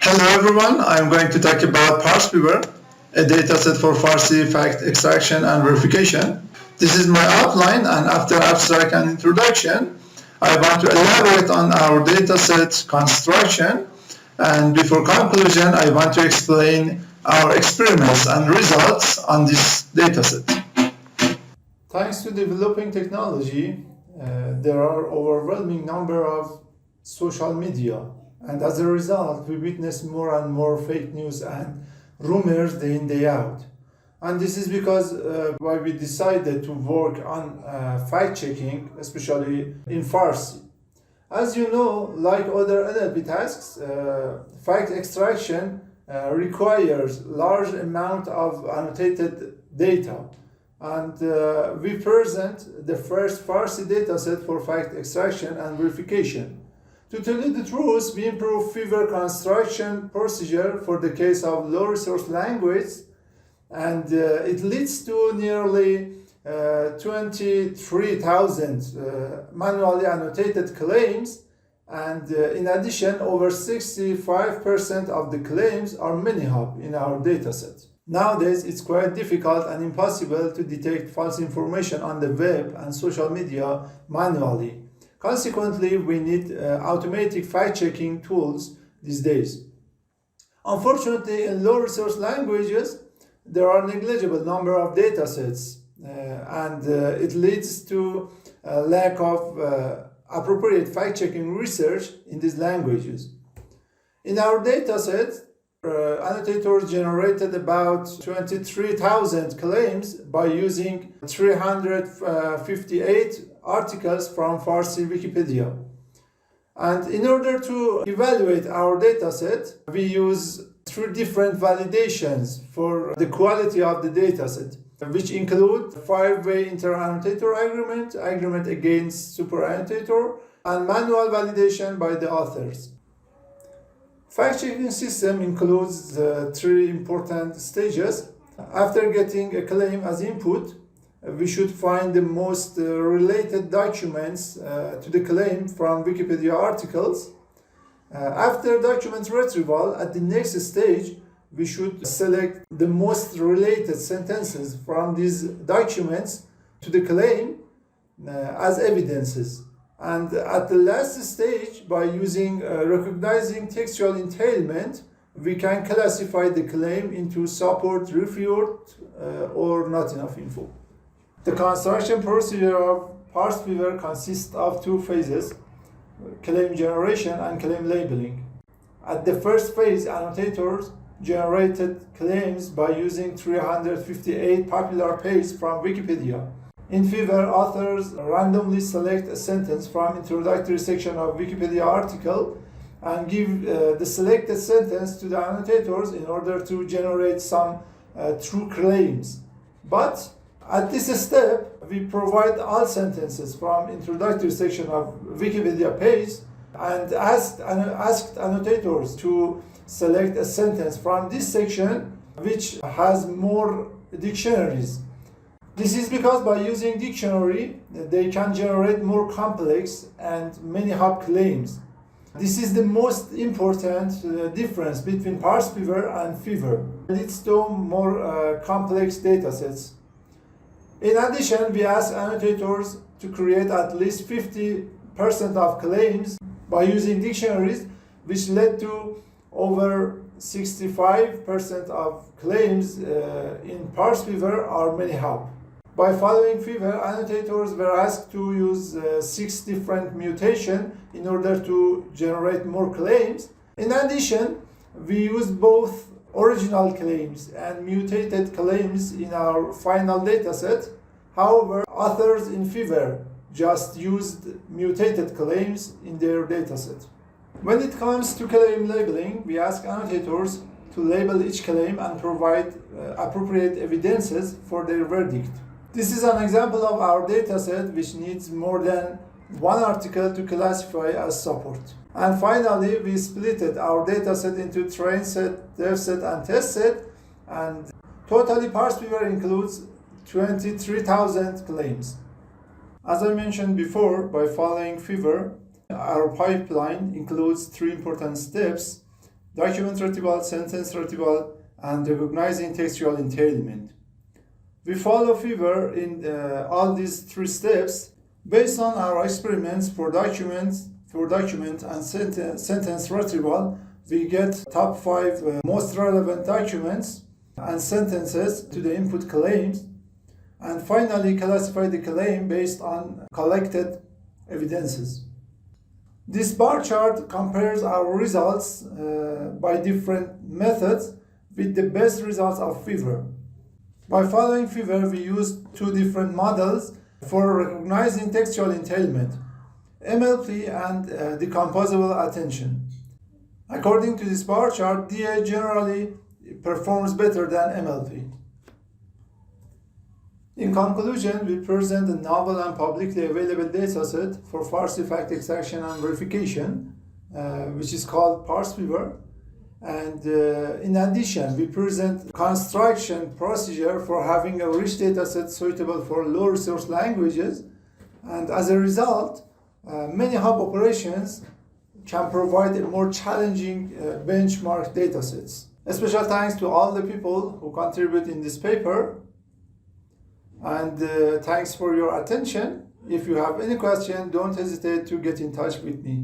Hello everyone, I'm going to talk about ParsFEVER, a dataset for Farsi fact extraction and verification. This is my outline, and after abstract and introduction, I want to elaborate on our dataset construction, and before conclusion, I want to explain our experiments and results on this dataset. Thanks to developing technology, there are overwhelming number of social media, and as a result, we witness more and more fake news and rumors day in, day out. And this is because why we decided to work on fact-checking, especially in Farsi. As you know, like other NLP tasks, fact extraction requires large amount of annotated data. And we present the first Farsi dataset for fact extraction and verification. To tell you the truth, we improve FEVER construction procedure for the case of low resource language, and it leads to nearly 23,000 manually annotated claims, and in addition, over 65% of the claims are many-hop in our dataset. Nowadays, it's quite difficult and impossible to detect false information on the web and social media manually. Consequently, we need automatic fact-checking tools these days. Unfortunately, in low-resource languages, there are negligible number of datasets, and it leads to a lack of appropriate fact-checking research in these languages. In our dataset, annotators generated about 23,000 claims by using 358 articles from Farsi Wikipedia. And in order to evaluate our dataset, we use three different validations for the quality of the dataset, which include five-way inter-annotator agreement, agreement against super-annotator, and manual validation by the authors. Fact-checking system includes three important stages. After getting a claim as input, we should find the most related documents to the claim from Wikipedia articles. After document retrieval, at the next stage, we should select the most related sentences from these documents to the claim as evidences. And at the last stage, by using recognizing textual entailment, we can classify the claim into support, refute, or not enough info. The construction procedure of ParsFEVER consists of two phases: claim generation and claim labeling. At the first phase, annotators generated claims by using 358 popular pages from Wikipedia. In FEVER, authors randomly select a sentence from introductory section of Wikipedia article and give the selected sentence to the annotators in order to generate some true claims. But at this step, we provide all sentences from introductory section of Wikipedia page and asked annotators to select a sentence from this section which has more dictionaries. This is because by using dictionary, they can generate more complex and many-hop claims. This is the most important difference between ParsFEVER and FEVER. It leads to more complex datasets. In addition, we ask annotators to create at least 50% of claims by using dictionaries, which led to over 65% of claims in ParsFEVER are many-hop. By following FEVER, annotators were asked to use 6 different mutations in order to generate more claims. In addition, we used both original claims and mutated claims in our final dataset. However, authors in FEVER just used mutated claims in their dataset. When it comes to claim labeling, we ask annotators to label each claim and provide appropriate evidences for their verdict. This is an example of our dataset which needs more than one article to classify as support. And finally, we splitted our dataset into train set, dev set, and test set, and totally ParsFEVER includes 23,000 claims. As I mentioned before, by following FEVER, our pipeline includes 3 important steps. document retrieval, sentence retrieval, and recognizing textual entailment. We follow ParsFEVER in all these three steps based on our experiments for document and sentence retrieval. We get top 5 most relevant documents and sentences to the input claims, and finally classify the claim based on collected evidences. This bar chart compares our results by different methods with the best results of ParsFEVER. By following ParsFEVER, we used 2 different models for recognizing textual entailment, MLP and decomposable attention. According to this bar chart, DA generally performs better than MLP. In conclusion, we present a novel and publicly available dataset for Farsi fact extraction and verification, which is called ParsFEVER. And in addition, we present construction procedure for having a rich dataset suitable for low resource languages. And as a result, many hub operations can provide a more challenging benchmark datasets. A special thanks to all the people who contribute in this paper. And thanks for your attention. If you have any question, don't hesitate to get in touch with me.